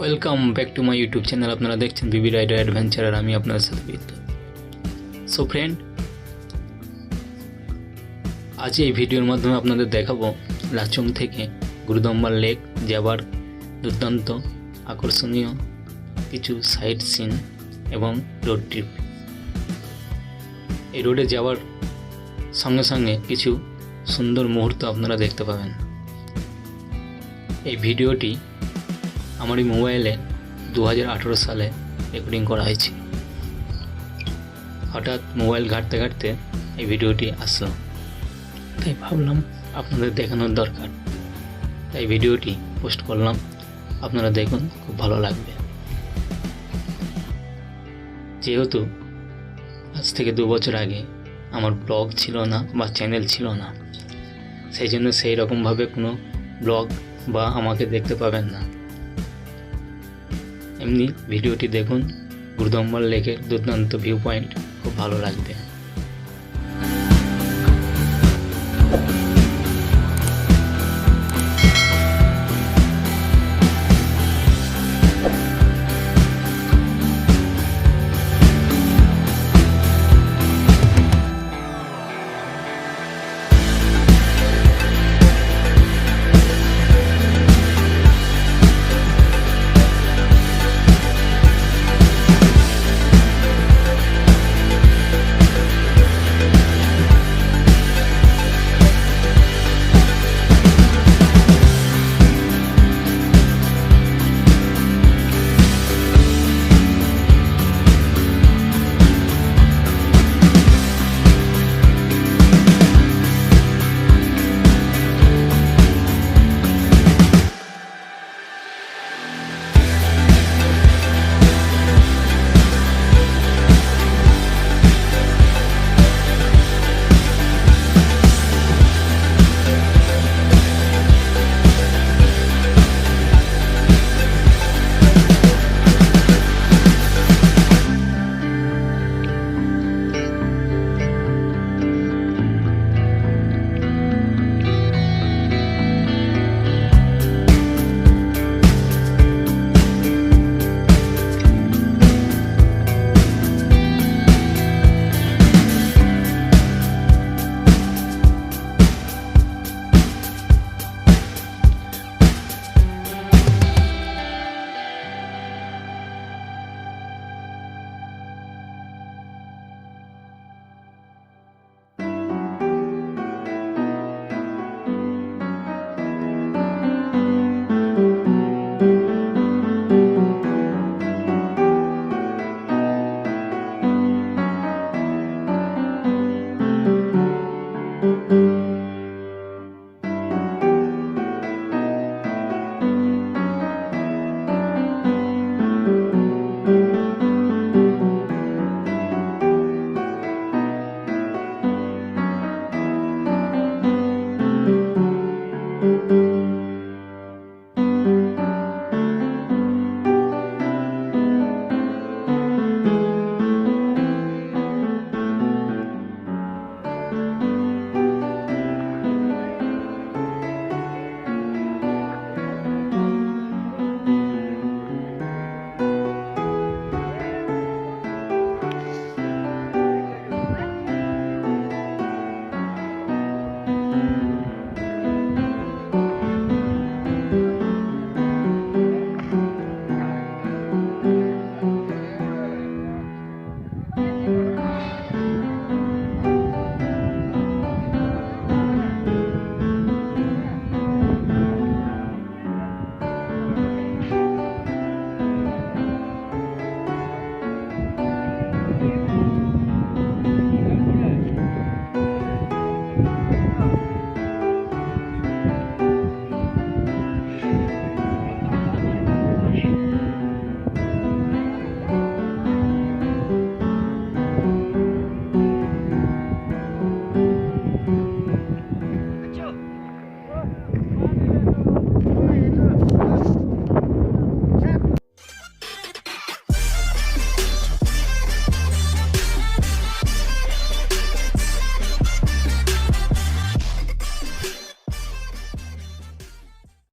Welcome back to my YouTube channel. আপনারা দেখছেন বিবি rider adventure আর আমি আপনার সাথে বিদ্যুৎ। সো ফ্রেন্ড, আজ এই ভিডিওর মাধ্যমে আপনাদের দেখাবো লাচুং থেকে গুরুদম্বার লেক যাবার দুর্দান্ত আকর্ষণীয় কিছু সাইট সিন এবং রোড ট্রিপ। এই রোডে যাওয়ার সঙ্গে সঙ্গে কিছু সুন্দর মুহূর্ত আপনারা দেখতে পাবেন। এই ভিডিওটি আমার এই মোবাইলে 2018 সালে রেকর্ডিং করা হয়েছে। হঠাৎ মোবাইল ঘাঁটতে ঘাঁটতে এই ভিডিওটি আসলো, তাই ভাবলাম আপনাদের দেখানোর দরকার, তাই ভিডিওটি পোস্ট করলাম। আপনারা দেখুন, খুব ভালো লাগবে। যেহেতু আজ থেকে 2 বছর আগে আমার ব্লগ ছিল না বা চ্যানেল ছিল না, সেই জন্য সেই রকমভাবে কোনো ব্লগ বা আমাকে দেখতে পাবেন না। এমনি ভিডিওটি দেখুন, গুরুদম্বার লেকের দুর্দান্ত ভিউ পয়েন্ট, খুব ভালো লাগবে।